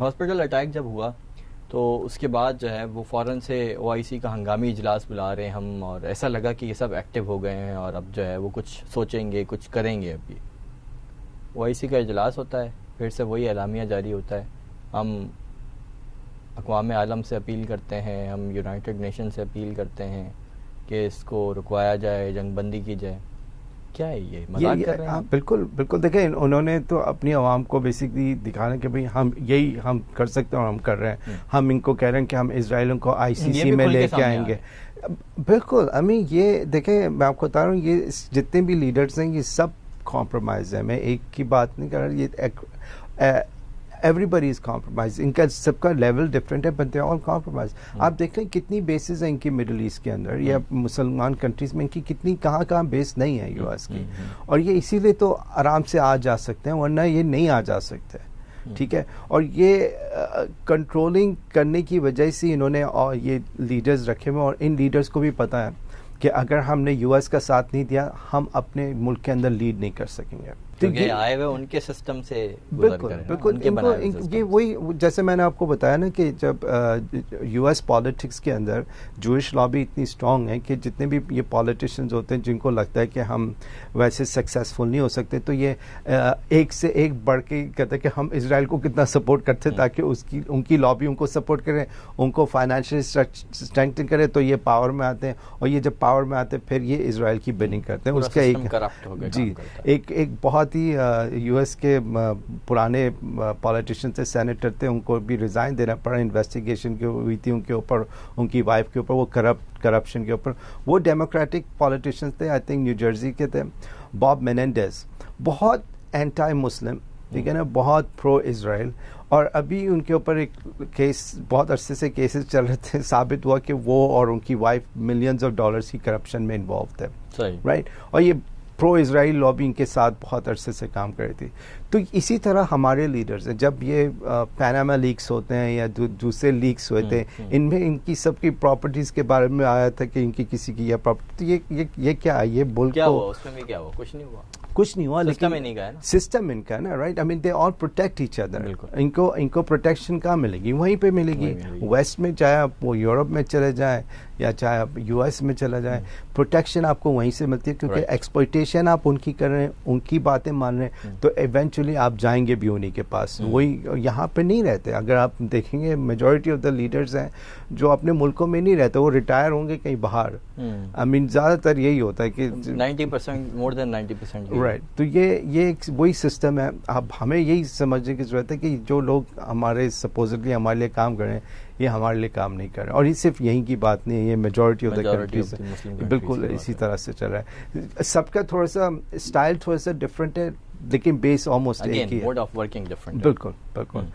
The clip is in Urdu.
ہاسپٹل اٹیک جب ہوا تو اس کے بعد جو ہے وہ فوراً سے OIC کا ہنگامی اجلاس بلا رہے ہیں ہم, اور ایسا لگا کہ یہ سب ایکٹیو ہو گئے ہیں اور اب جو ہے وہ کچھ سوچیں گے, کچھ کریں گے. ابھی OIC کا اجلاس ہوتا ہے, پھر سے وہی اعلامیہ جاری ہوتا ہے. ہم اقوام عالم سے اپیل کرتے ہیں, ہم یونائٹڈ نیشن سے اپیل کرتے ہیں کہ اس کو رکوایا جائے, جنگ بندی کی جائے. کیا ہے یہ مذاق کر رہے ہیں؟ بالکل بالکل. دیکھیں انہوں نے تو اپنی عوام کو بیسکلی دکھانا کہ بھئی ہم یہی ہم کر سکتے ہیں اور ہم کر رہے ہیں. ہم ان کو کہہ رہے ہیں کہ ہم اسرائیلیوں کو ICC میں لے کے آئیں گے. بالکل. یہ دیکھیں میں آپ کو بتا رہا ہوں, یہ جتنے بھی لیڈرز ہیں یہ سب کمپرومائز ہیں. میں ایک کی بات نہیں کر رہا, یہ ایوری بڈی از کمپرومائز. ان کا سب کا لیول ڈفرینٹ ہے, بٹ دے آل کمپرومائز. آپ دیکھیں کتنی بیسز ہیں ان کی مڈل ایسٹ کے اندر یا مسلمان کنٹریز میں, ان کی کتنی کہاں بیس نہیں ہے US کی, اور یہ اسی لیے تو آرام سے آ جا سکتے ہیں, ورنہ یہ نہیں آ جا سکتے. ٹھیک ہے. اور یہ کنٹرولنگ کرنے کی وجہ سے انہوں نے اور یہ لیڈرز رکھے ہوئے, اور ان لیڈرز کو بھی پتہ ہے کہ اگر ہم نے US کا ساتھ نہیں دیا ہم اپنے ملک کے اندر لیڈ نہیں کر سکیں گے. آئے ہوئے ان کے سسٹم سے بالکل بالکل. یہ وہی جیسے میں نے آپ کو بتایا نا کہ جب US پالیٹکس کے اندر جوئش لابی اتنی اسٹرانگ ہے کہ جتنے بھی یہ پالیٹیشینز ہوتے ہیں جن کو لگتا ہے کہ ہم ویسے سکسیزفل نہیں ہو سکتے, تو یہ ایک سے ایک بڑھ کے کہتے ہیں کہ ہم اسرائیل کو کتنا سپورٹ کرتے ہیں تاکہ ان کی لابی ان کو سپورٹ کریں, ان کو فائنینشیل اسٹرینتھن کرے, تو یہ پاور میں آتے ہیں, اور یہ جب پاور میں آتے ہیں پھر یہ اسرائیل کی بننگ کرتے ہیں. اس کا ایک بہت ہی US کے پرانے پالیٹیشین تھے, سینیٹر تھے, ان کو بھی ریزائن دینا پڑا انویسٹیگیشن کی ہوئی تھی ان کے اوپر, ان کی وائف کے اوپر, وہ کرپشن کے اوپر. وہ ڈیموکریٹک پالیٹیشینس تھے, آئی تھنک نیو جرسی کے تھے. باب مینینڈیز بہت اینٹائی مسلم, ٹھیک ہے نا, بہت پرو اسرائیل, اور ابھی ان کے اوپر ایک کیس بہت عرصے سے کیسز چل رہے تھے, ثابت ہوا کہ وہ اور ان کی وائف ملینز آف ڈالرز کی کرپشن میں انوالو تھے. رائٹ. اور یہ پرو اسرائیل لابی ان کے ساتھ بہت عرصے سے کام کر رہی تھی. تو اسی طرح ہمارے لیڈرز ہیں, جب یہ پیناما لیکس ہوتے ہیں یا دوسرے لیکس ہوئے تھے, ان میں ان کی سب کی پراپرٹیز کے بارے میں آیا تھا کہ ان کی کسی کی یہ پراپرٹی, یہ کیا ہے, یہ ملک کو اس میں بھی کیا ہوا, کچھ نہیں ہوا, لیکن سسٹم ان کا نا, رائٹ. آئی مین دے آل پروٹیکٹ ایچ ادر. ان کو پروٹیکشن کہاں ملے گی, وہیں پہ ملے گی. ویسٹ میں چاہے آپ وہ یورپ میں چلے جائیں یا چاہے آپ US میں چلا جائیں, پروٹیکشن آپ کو وہیں سے ملتی ہے, کیونکہ ایکسپلوئٹیشن آپ ان کی کر رہے ہیں, ان کی باتیں مان رہے ہیں, تو ایونچولی آپ جائیں گے بھی انہیں کے پاس. وہی یہاں پہ نہیں رہتے. اگر آپ دیکھیں گے میجورٹی آف دا لیڈرز ہیں جو اپنے ملکوں میں نہیں رہتے, وہ ریٹائر ہوں گے کہیں باہر. آئی مین زیادہ تر یہی ہوتا ہے کہ 90%, more than 90%. رائٹ. تو یہ وہی سسٹم ہے. اب ہمیں یہی سمجھنے کی ضرورت ہے کہ جو لوگ ہمارے سپوزٹلی ہمارے لیے کام کر رہے ہیں یہ ہمارے لیے کام نہیں کر رہے. اور یہ صرف یہیں کی بات نہیں ہے, یہ میجورٹی آف دا کنٹریز بالکل اسی طرح سے چل رہا ہے. سب کا تھوڑا سا اسٹائل تھوڑا سا ڈفرینٹ ہے, لیکن بیس آلموسٹ ایک ہی ہے. Mode of working different. بالکل بالکل.